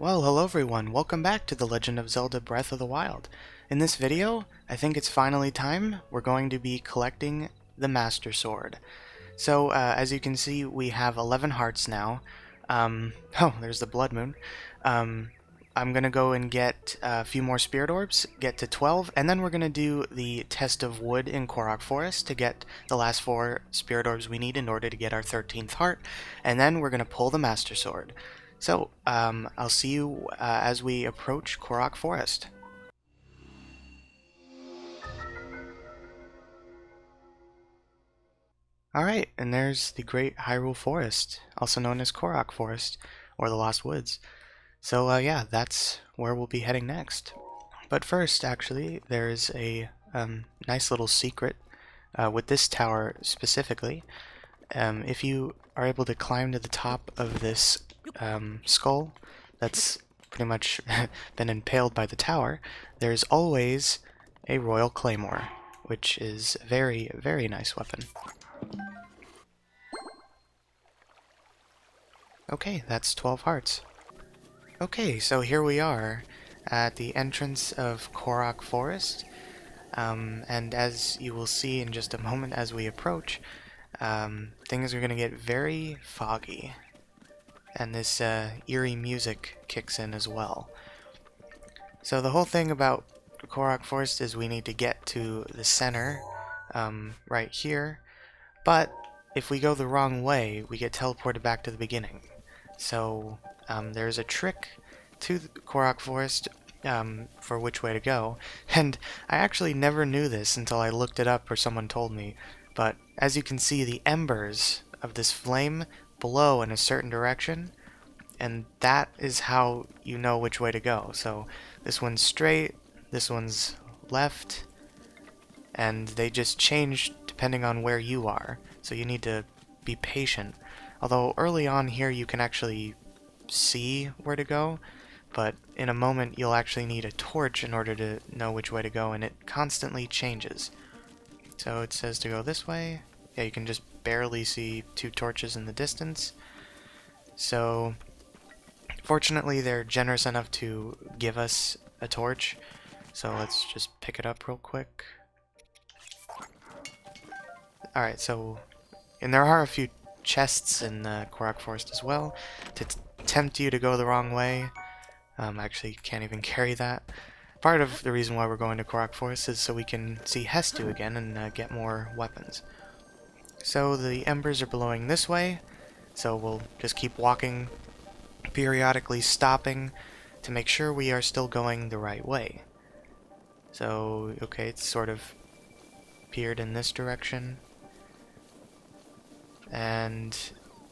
Well, hello everyone, welcome back to The Legend of Zelda Breath of the Wild. In this video, I think it's finally time, we're going to be collecting the Master Sword. So, as you can see, we have 11 hearts now. Oh, there's the Blood Moon. I'm gonna go and get a few more Spirit Orbs, get to 12, and then we're gonna do the Test of Wood in Korok Forest to get the last 4 Spirit Orbs we need in order to get our 13th heart, and then we're gonna pull the Master Sword. So, I'll see you as we approach Korok Forest. Alright, and there's the Great Hyrule Forest, also known as Korok Forest, or the Lost Woods. So, yeah, that's where we'll be heading next. But first, actually, there's a nice little secret with this tower specifically. If you are able to climb to the top of this skull that's pretty much been impaled by the tower, there's always a Royal Claymore, which is a very, very nice weapon. Okay, that's 12 hearts. Okay, so here we are at the entrance of Korok Forest, and as you will see in just a moment as we approach, things are going to get very foggy, and this eerie music kicks in as well. So the whole thing about Korok Forest is we need to get to the center, right here, but if we go the wrong way, we get teleported back to the beginning. So there's a trick to the Korok Forest for which way to go, and I actually never knew this until I looked it up or someone told me, but as you can see, the embers of this flame blow in a certain direction, and that is how you know which way to go. So this one's straight, this one's left, and they just change depending on where you are, so you need to be patient. Although early on here you can actually see where to go, but in a moment you'll actually need a torch in order to know which way to go, and it constantly changes. So it says to go this way. Yeah, you can just barely see 2 torches in the distance. So fortunately they're generous enough to give us a torch, so let's just pick it up real quick. Alright, so, and there are a few chests in the Korok Forest as well to tempt you to go the wrong way. Actually, can't even carry that. Part of the reason why we're going to Korok Forest is so we can see Hestu again and get more weapons. So the embers are blowing this way, so we'll just keep walking, periodically stopping to make sure we are still going the right way. So, okay, it's sort of appeared in this direction, and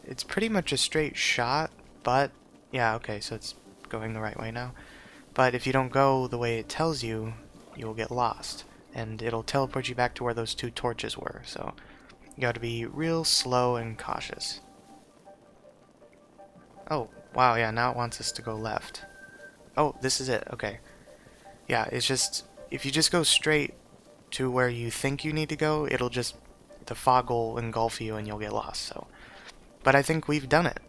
it's pretty much a straight shot, but yeah, okay, so it's going the right way now. But if you don't go the way it tells you, you'll get lost, and it'll teleport you back to where those 2 torches were, so you gotta be real slow and cautious. Oh, wow, yeah, now it wants us to go left. Oh, this is it, okay. Yeah, it's just, if you just go straight to where you think you need to go, it'll just, the fog will engulf you and you'll get lost, so. But I think we've done it.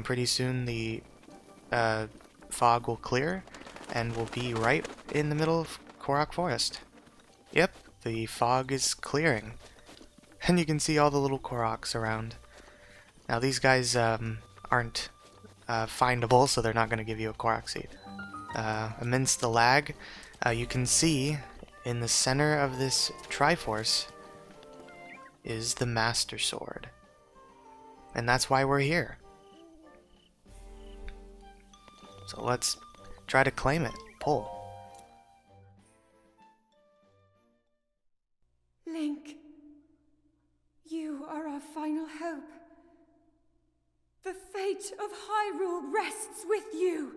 Pretty soon the fog will clear, and we'll be right in the middle of Korok Forest. Yep, the fog is clearing. And you can see all the little Koroks around. Now these guys aren't findable, so they're not going to give you a Korok seed. Amidst the lag, you can see in the center of this Triforce is the Master Sword. And that's why we're here. So let's try to claim it. Pull. Link, you are our final hope. The fate of Hyrule rests with you.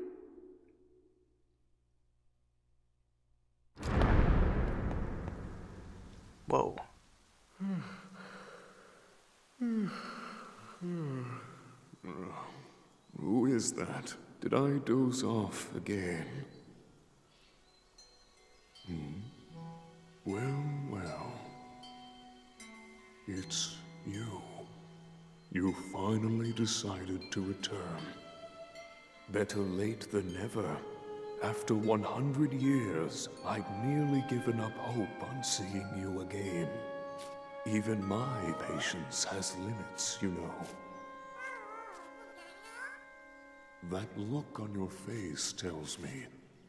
Whoa. Who is that? Did I doze off again? Well, well. It's you. You finally decided to return. Better late than never. After 100 years, I'd nearly given up hope on seeing you again. Even my patience has limits, you know. That look on your face tells me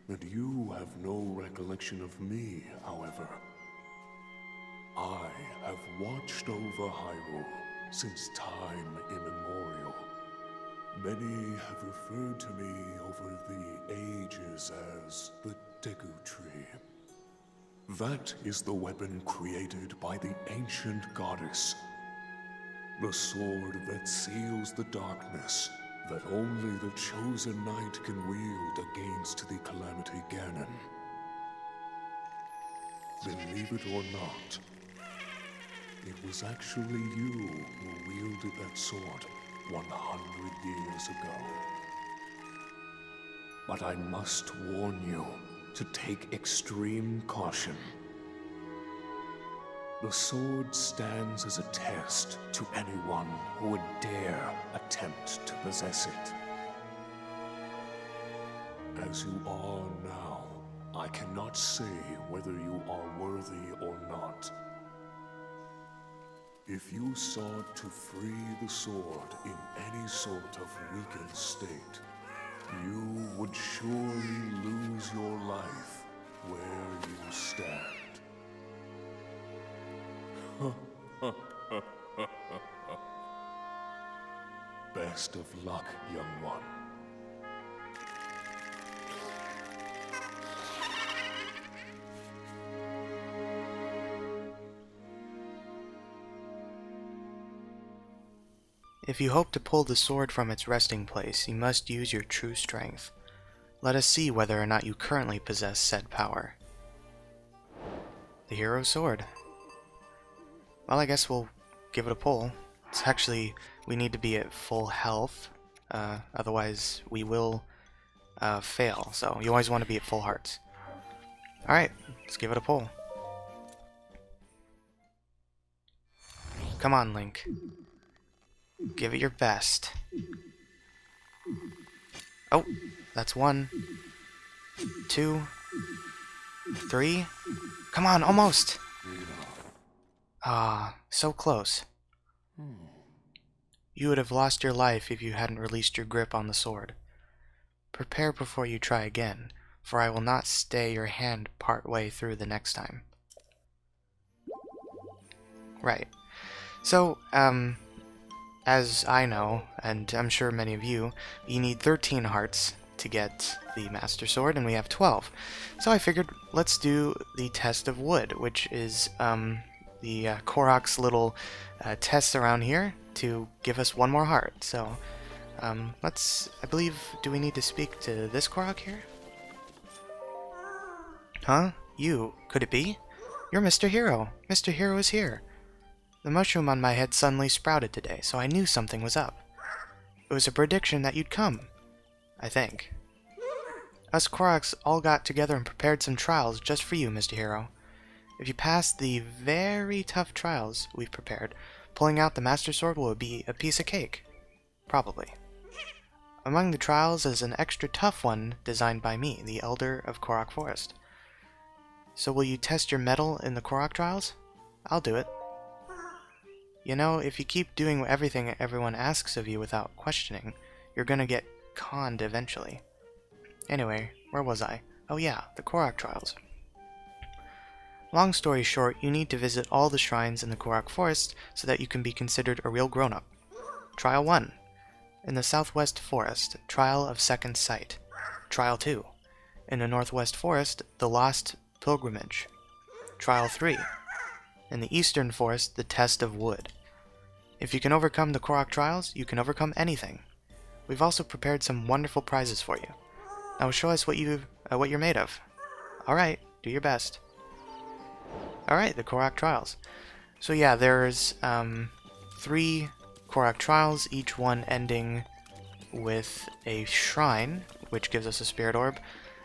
that you have no recollection of me, however. I have watched over Hyrule since time immemorial. Many have referred to me over the ages as the Deku Tree. That is the weapon created by the ancient goddess. The sword that seals the darkness that only the chosen knight can wield against the Calamity Ganon. Believe it or not, it was actually you who wielded that sword 100 years ago. But I must warn you to take extreme caution. The sword stands as a test to anyone who would dare attempt to possess it. As you are now, I cannot say whether you are worthy or not. If you sought to free the sword in any sort of weakened state, you would surely lose your life where you stand. Best of luck, young one. If you hope to pull the sword from its resting place, you must use your true strength. Let us see whether or not you currently possess said power. The Hero's Sword. Well, I guess we'll give it a pull. It's actually, we need to be at full health, otherwise we will fail, so you always want to be at full hearts. Alright, let's give it a pull. Come on, Link. Give it your best. Oh, that's 1, 2, 3. Come on, almost! Ah, so close. You would have lost your life if you hadn't released your grip on the sword. Prepare before you try again, for I will not stay your hand part way through the next time. Right. So, as I know, and I'm sure many of you, you need 13 hearts to get the Master Sword, and we have 12. So I figured, let's do the Test of Wood, which is the Korok's little tests around here to give us one more heart. So, let's, I believe, do we need to speak to this Korok here? Huh? You? Could it be? You're Mr. Hero. Mr. Hero is here. The mushroom on my head suddenly sprouted today, so I knew something was up. It was a prediction that you'd come, I think. Us Koroks all got together and prepared some trials just for you, Mr. Hero. If you pass the very tough trials we've prepared, pulling out the Master Sword will be a piece of cake. Probably. Among the trials is an extra tough one designed by me, the Elder of Korok Forest. So will you test your mettle in the Korok Trials? I'll do it. You know, if you keep doing everything everyone asks of you without questioning, you're gonna get conned eventually. Anyway, where was I? Oh yeah, the Korok Trials. Long story short, you need to visit all the shrines in the Korok Forest so that you can be considered a real grown-up. Trial 1. In the Southwest Forest, Trial of Second Sight. Trial 2. In the Northwest Forest, the Lost Pilgrimage. Trial 3. In the Eastern Forest, the Test of Wood. If you can overcome the Korok Trials, you can overcome anything. We've also prepared some wonderful prizes for you. Now show us what you're made of. Alright, do your best. Alright, the Korok Trials. So yeah, there's 3 Korok Trials, each one ending with a shrine, which gives us a Spirit Orb.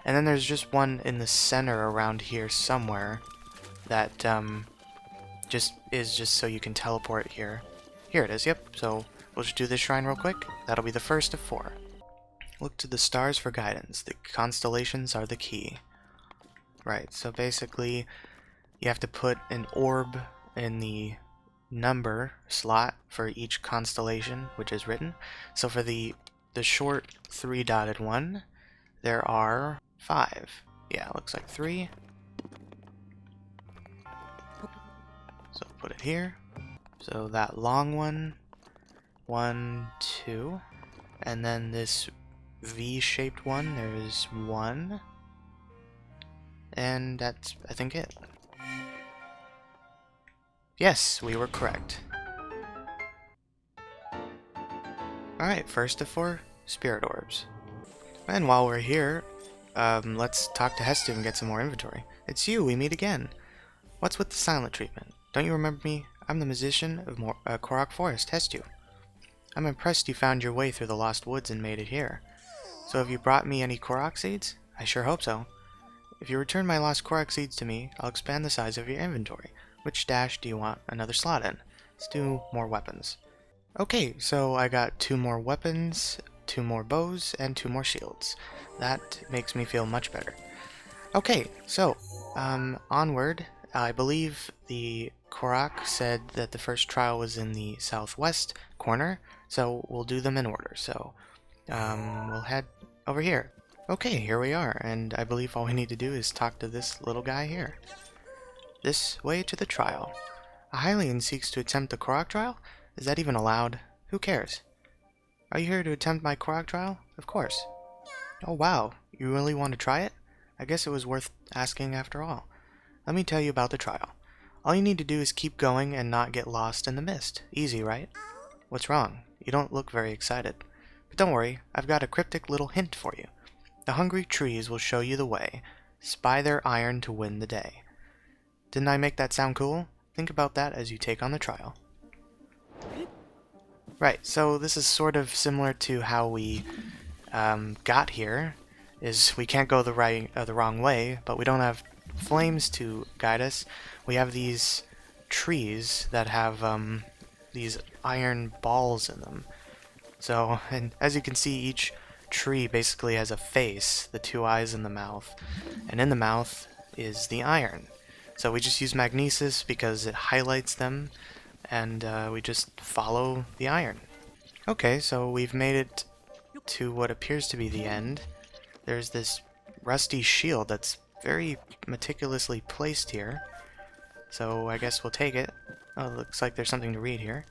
And then there's just one in the center around here somewhere that just so you can teleport here. Here it is, yep. So we'll just do this shrine real quick. That'll be the first of 4. Look to the stars for guidance. The constellations are the key. Right, so basically you have to put an orb in the number slot for each constellation which is written. So for the short 3-dotted one, there are 5. Yeah, it looks like 3. So put it here. So that long one, 1, 2. And then this V-shaped one, there's 1. And that's, I think, it. Yes, we were correct. Alright, first of 4 Spirit Orbs. And while we're here, let's talk to Hestu and get some more inventory. It's you, we meet again. What's with the silent treatment? Don't you remember me? I'm the musician of Korok Forest, Hestu. I'm impressed you found your way through the lost woods and made it here. So have you brought me any Korok seeds? I sure hope so. If you return my lost Korok seeds to me, I'll expand the size of your inventory. Which dash do you want another slot in? Let's do more weapons. Okay, so I got 2 more weapons, 2 more bows, and 2 more shields. That makes me feel much better. Okay, so, onward. I believe the Korok said that the first trial was in the southwest corner, so we'll do them in order. So, we'll head over here. Okay, here we are, and I believe all we need to do is talk to this little guy here. This way to the trial. A Hylian seeks to attempt the Korok trial? Is that even allowed? Who cares? Are you here to attempt my Korok trial? Of course. Oh wow, you really want to try it? I guess it was worth asking after all. Let me tell you about the trial. All you need to do is keep going and not get lost in the mist. Easy, right? What's wrong? You don't look very excited. But don't worry, I've got a cryptic little hint for you. The hungry trees will show you the way. Spy their iron to win the day. Didn't I make that sound cool? Think about that as you take on the trial. Right, so this is sort of similar to how we got here. Is we can't go the wrong way, but we don't have flames to guide us. We have these trees that have these iron balls in them. So, and as you can see, each tree basically has a face, the 2 eyes in the mouth, and in the mouth is the iron. So we just use magnesis because it highlights them, and we just follow the iron. Okay, so we've made it to what appears to be the end. There's this rusty shield that's very meticulously placed here, so I guess we'll take it. Oh, looks like there's something to read here.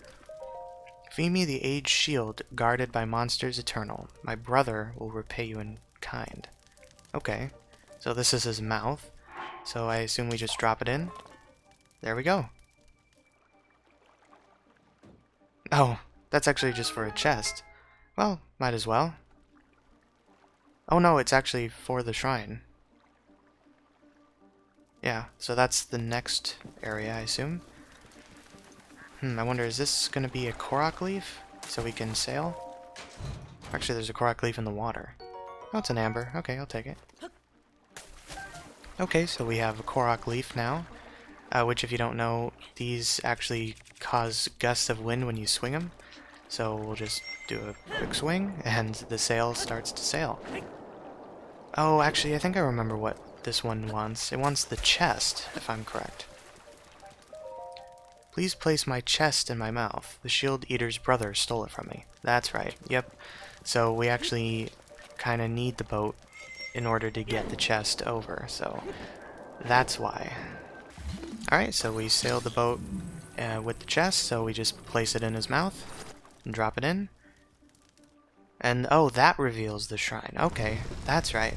Fee me the aged shield guarded by monsters eternal. My brother will repay you in kind. Okay, so this is his mouth, so I assume we just drop it in. There we go. Oh, that's actually just for a chest. Well, might as well. Oh no, it's actually for the shrine. Yeah, so that's the next area, I assume. I wonder, is this going to be a Korok leaf? So we can sail? Actually, there's a Korok leaf in the water. Oh, it's an amber. Okay, I'll take it. Okay, so we have a Korok leaf now. Which, if you don't know, these actually cause gusts of wind when you swing them. So we'll just do a quick swing, and the sail starts to sail. Oh, actually, I think I remember what this one wants. It wants the chest, if I'm correct. Please place my chest in my mouth. The Shield Eater's brother stole it from me. That's right, yep. So we actually kind of need the boat in order to get the chest over, so that's why. Alright, so we sailed the boat with the chest, so we just place it in his mouth and drop it in. And, oh, that reveals the shrine. Okay, that's right.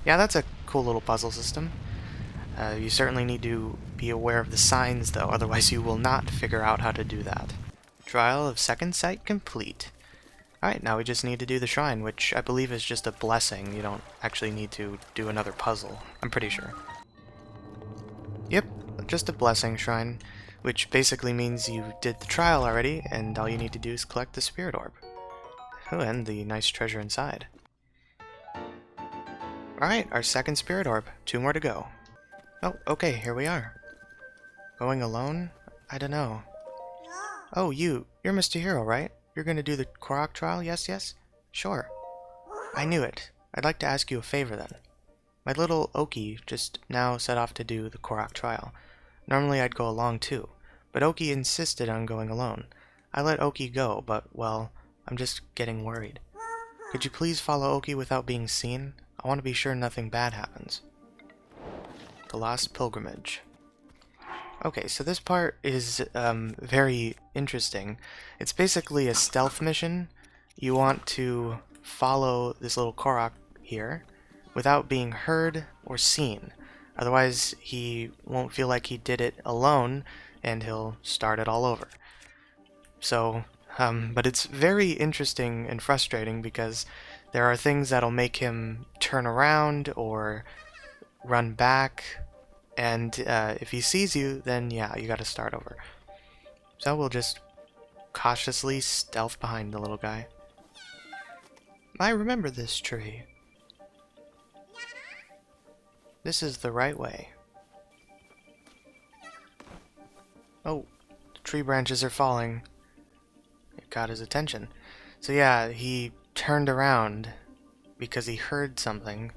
Yeah, that's a cool little puzzle system. You certainly need to be aware of the signs, though, otherwise you will not figure out how to do that. Trial of Second Sight complete. Alright, now we just need to do the shrine, which I believe is just a blessing. You don't actually need to do another puzzle, I'm pretty sure. Yep, just a blessing shrine, which basically means you did the trial already, and all you need to do is collect the Spirit Orb. Oh, and the nice treasure inside. Alright, our second Spirit Orb. 2 more to go. Oh, okay, here we are. Going alone? I don't know. Oh, you're Mr. Hero, right? You're gonna do the Korok trial? Yes, yes? Sure. I knew it. I'd like to ask you a favor then. My little Oki just now set off to do the Korok trial. Normally I'd go along too, but Oki insisted on going alone. I let Oki go, but, well, I'm just getting worried. Could you please follow Oki without being seen? I want to be sure nothing bad happens. The Lost Pilgrimage. Okay, so this part is very interesting. It's basically a stealth mission. You want to follow this little Korok here without being heard or seen. Otherwise, he won't feel like he did it alone, and he'll start it all over. So, but it's very interesting and frustrating because there are things that'll make him turn around or run back, and if he sees you, then yeah, you gotta start over. So we'll just cautiously stealth behind the little guy. I remember this tree. This is the right way. Oh, the tree branches are falling. It got his attention. So yeah, he turned around because he heard something.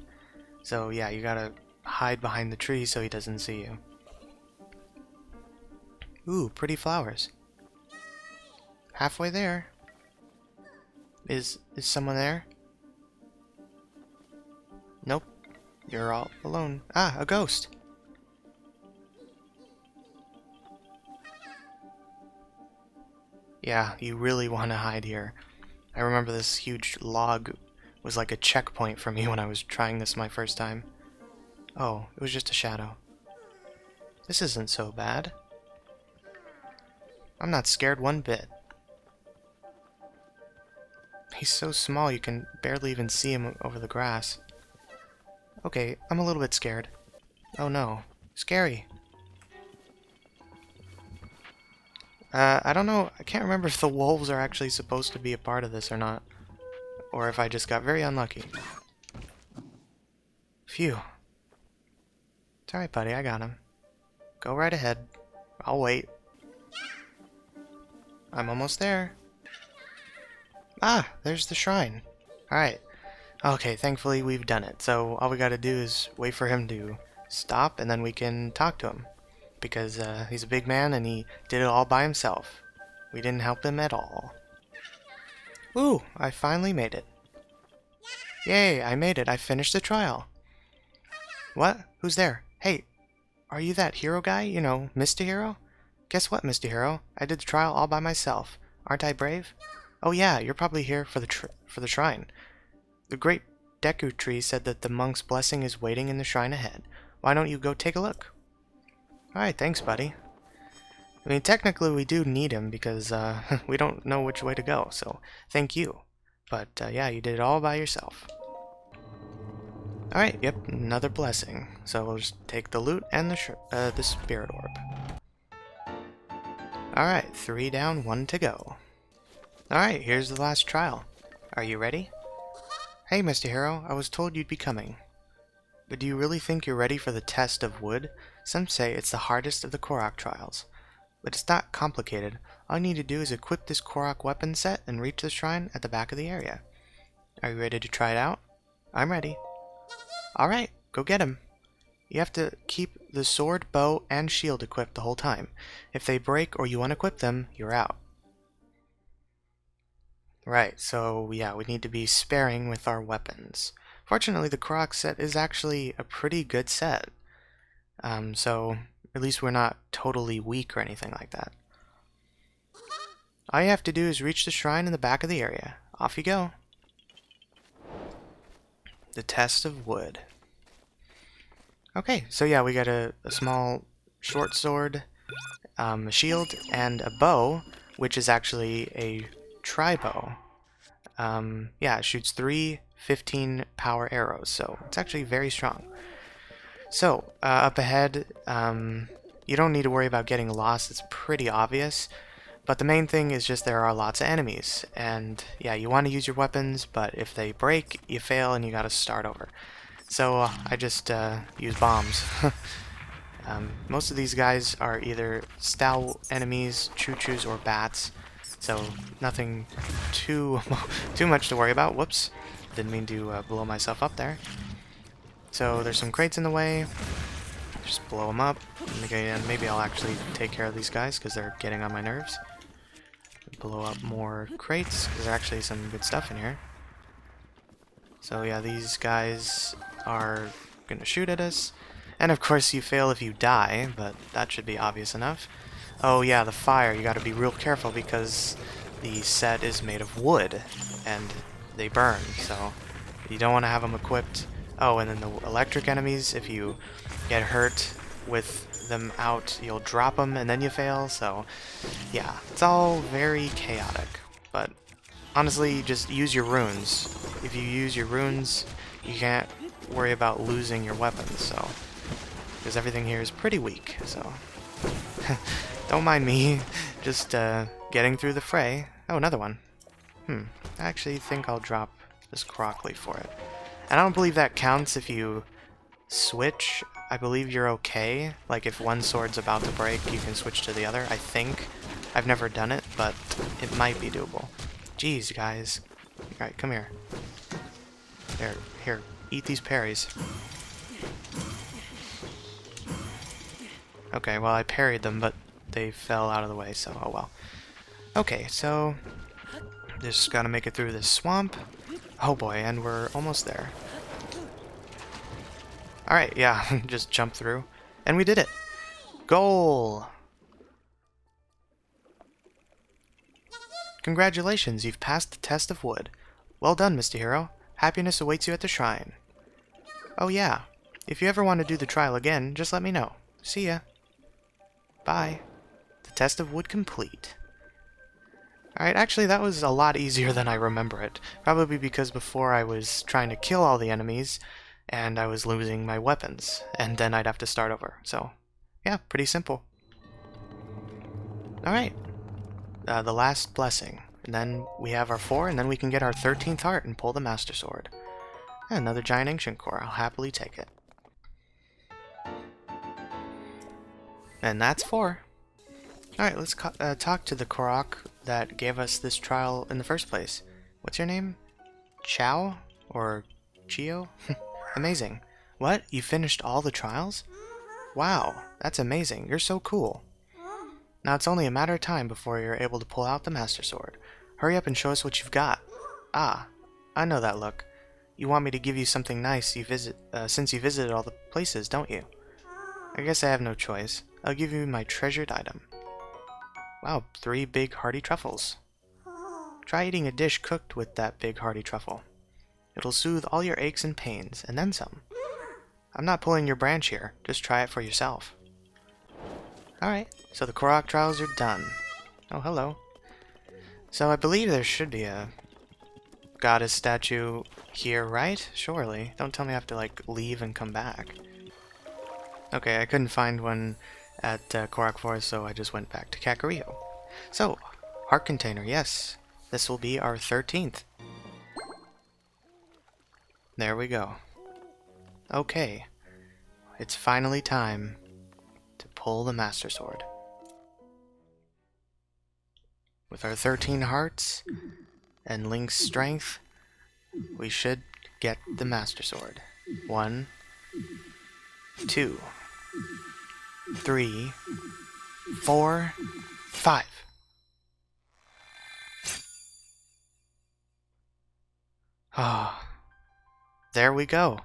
So yeah, you gotta hide behind the tree so he doesn't see you. Ooh, pretty flowers. Halfway there. Is someone there? Nope. You're all alone. Ah, a ghost! Yeah, you really want to hide here. I remember this huge log was like a checkpoint for me when I was trying this my first time. Oh, it was just a shadow. This isn't so bad. I'm not scared one bit. He's so small you can barely even see him over the grass. Okay, I'm a little bit scared. Oh no. Scary. I don't know. I can't remember if the wolves are actually supposed to be a part of this or not. Or if I just got very unlucky. Phew. It's alright, buddy. I got him. Go right ahead. I'll wait. I'm almost there. Ah, there's the shrine. Alright. Okay, thankfully we've done it. So all we gotta do is wait for him to stop, and then we can talk to him. Because he's a big man and he did it all by himself. We didn't help him at all. Ooh, I finally made it. Yay, I made it. I finished the trial. What? Who's there? Hey, are you that hero guy? You know, Mr. Hero? Guess what, Mr. Hero? I did the trial all by myself. Aren't I brave? Oh yeah, you're probably here for the shrine. The great Deku tree said that the monk's blessing is waiting in the shrine ahead. Why don't you go take a look? Alright, thanks, buddy. I mean, technically we do need him because we don't know which way to go, so thank you. But yeah, you did it all by yourself. Alright, yep, another blessing. So we'll just take the loot and the Spirit Orb. Alright, 3 down, 1 to go. Alright, here's the last trial. Are you ready? Hey, Mr. Hero, I was told you'd be coming. But do you really think you're ready for the test of wood? Some say it's the hardest of the Korok Trials. But it's not complicated. All you need to do is equip this Korok weapon set and reach the shrine at the back of the area. Are you ready to try it out? I'm ready. Alright, go get him. You have to keep the sword, bow, and shield equipped the whole time. If they break or you unequip them, you're out. Right, so yeah, we need to be sparing with our weapons. Fortunately, the Korok set is actually a pretty good set. So at least we're not totally weak or anything like that. All you have to do is reach the shrine in the back of the area. Off you go. The test of wood. Okay, so yeah, we got a small short sword, a shield, and a bow, which is actually a tri-bow. Yeah, it shoots 3 15 power arrows, so it's actually very strong. So, up ahead, you don't need to worry about getting lost, it's pretty obvious. But the main thing is just there are lots of enemies, and yeah, you want to use your weapons, but if they break, you fail and you gotta start over. So I just use bombs. Most of these guys are either stout enemies, choo-choos, or bats, so nothing too much to worry about. Whoops. didn't mean to blow myself up there. So there's some crates in the way. Just blow them up. And maybe I'll actually take care of these guys because they're getting on my nerves. Blow up more crates. There's actually some good stuff in here. So yeah, these guys are gonna shoot at us. And of course you fail if you die, but that should be obvious enough. Oh yeah, the fire. You gotta be real careful because the set is made of wood and they burn, so you don't want to have them equipped. Oh, and then the electric enemies, if you get hurt with them out, you'll drop them and then you fail, so yeah, it's all very chaotic. But honestly, just use your runes. If you use your runes, you can't worry about losing your weapons, so because everything here is pretty weak, so don't mind me, just getting through the fray. Oh, another one. I actually think I'll drop this Korok leaf for it. And I don't believe that counts if you switch. I believe you're okay. Like if one sword's about to break, you can switch to the other, I think. I've never done it, but it might be doable. Jeez, guys. Alright, come here. Here, eat these parries. Okay, well I parried them, but they fell out of the way, so oh well. Okay, so just gotta make it through this swamp. Oh boy, and we're almost there. Alright, yeah, just jump through. And we did it! Goal! Congratulations, you've passed the test of wood. Well done, Mr. Hero. Happiness awaits you at the shrine. Oh yeah, if you ever want to do the trial again, just let me know. See ya. Bye. The test of wood complete. Alright, actually that was a lot easier than I remember it. Probably because before I was trying to kill all the enemies, and I was losing my weapons, and then I'd have to start over. So, yeah, pretty simple. Alright. The last blessing. And then we have our 4, and then we can get our 13th heart and pull the Master Sword. And another giant ancient core. I'll happily take it. And that's 4. Alright, let's talk to the Korok that gave us this trial in the first place. What's your name? Chow? Or Chio? Amazing. What? You finished all the trials? Wow, that's amazing. You're so cool. Now it's only a matter of time before you're able to pull out the Master Sword. Hurry up and show us what you've got. Ah, I know that look. You want me to give you something nice since you visited all the places, don't you? I guess I have no choice. I'll give you my treasured item. Wow, 3 big hearty truffles. Try eating a dish cooked with that big hearty truffle. It'll soothe all your aches and pains, and then some. I'm not pulling your branch here, just try it for yourself. Alright, so the Korok Trials are done. Oh, hello. So I believe there should be a goddess statue here, right? Surely. Don't tell me I have to, like, leave and come back. Okay, I couldn't find one at Korok Forest, so I just went back to Kakariko. So, heart container, yes. This will be our 13th. There we go. Okay. It's finally time to pull the Master Sword. With our 13 hearts and Link's strength, we should get the Master Sword. 1, 2, 3, 4, 5. Ah, there we go.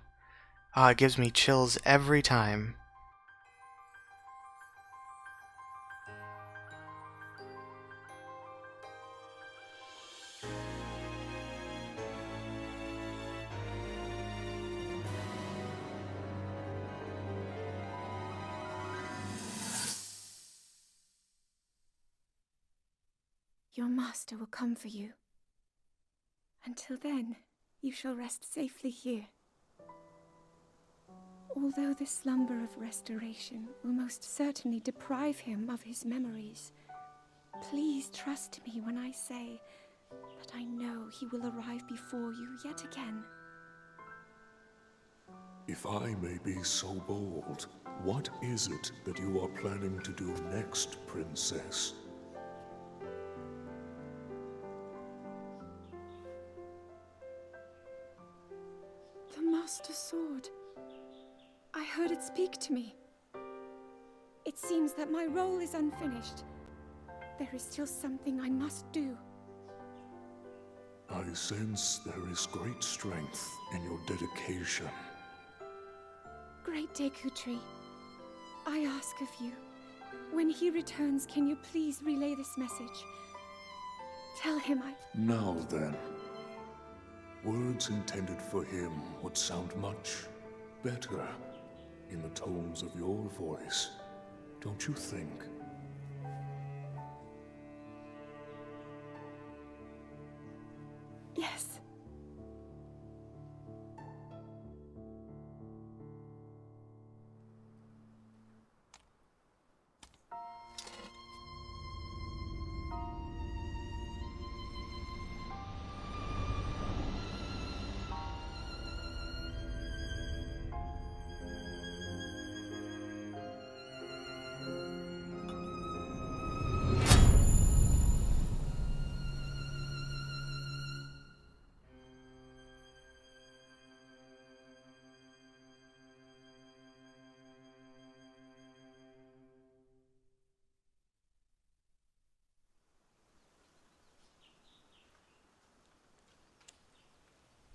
Ah, it gives me chills every time. Your master will come for you. Until then, you shall rest safely here. Although the slumber of restoration will most certainly deprive him of his memories, please trust me when I say that I know he will arrive before you yet again. If I may be so bold, what is it that you are planning to do next, Princess? Master Sword. I heard it speak to me. It seems that my role is unfinished. There is still something I must do. I sense there is great strength in your dedication. Great Dekutri, I ask of you, when he returns, can you please relay this message? Tell him Now then, words intended for him would sound much better in the tones of your voice, don't you think? Yes.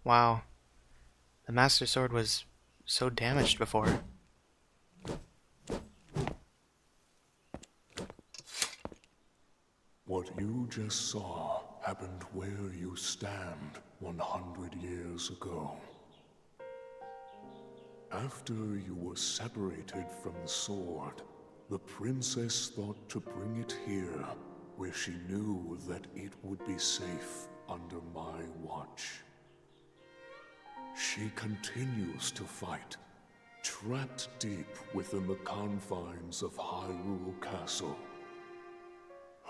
Wow. The Master Sword was so damaged before. What you just saw happened where you stand 100 years ago. After you were separated from the sword, the princess thought to bring it here, where she knew that it would be safe under my watch. She continues to fight, trapped deep within the confines of Hyrule Castle.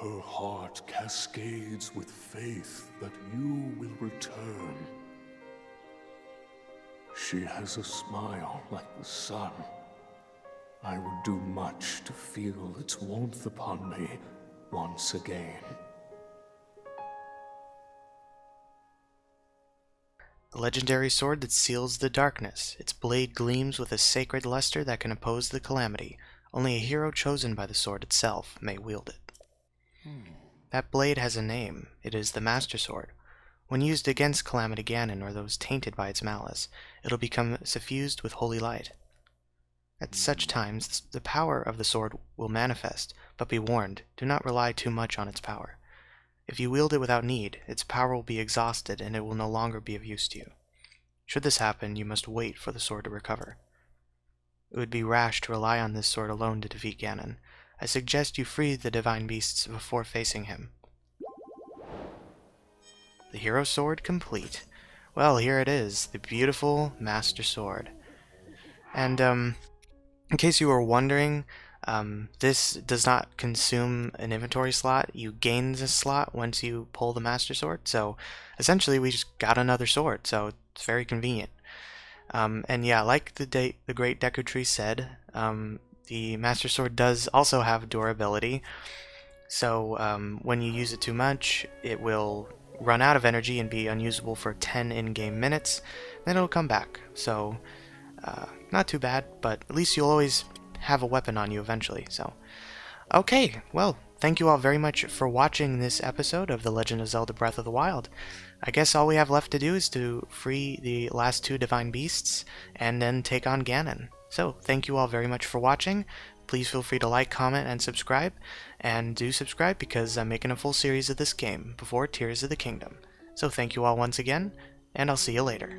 Her heart cascades with faith that you will return. She has a smile like the sun. I would do much to feel its warmth upon me once again. The legendary sword that seals the darkness. Its blade gleams with a sacred luster that can oppose the calamity. Only a hero chosen by the sword itself may wield it. That blade has a name. It is the Master Sword. When used against Calamity Ganon or those tainted by its malice, it'll become suffused with holy light. At such times, the power of the sword will manifest, but be warned, do not rely too much on its power. If you wield it without need, its power will be exhausted and it will no longer be of use to you. Should this happen, you must wait for the sword to recover. It would be rash to rely on this sword alone to defeat Ganon. I suggest you free the divine beasts before facing him. The hero sword complete. Well, here it is, the beautiful Master Sword. And in case you were wondering, this does not consume an inventory slot. You gain this slot once you pull the Master Sword. So essentially we just got another sword, so it's very convenient. And yeah, like the great Dekutri said, the Master Sword does also have durability. So when you use it too much, it will run out of energy and be unusable for 10 in-game minutes. Then it'll come back. So not too bad, but at least you'll always have a weapon on you eventually. So okay, well, thank you all very much for watching this episode of The Legend of Zelda Breath of the Wild. I guess all we have left to do is to free the last two divine beasts and then take on Ganon. So thank you all very much for watching. Please feel free to like, comment, and subscribe. And do subscribe because I'm making a full series of this game before Tears of the Kingdom. So thank you all once again, and I'll see you later.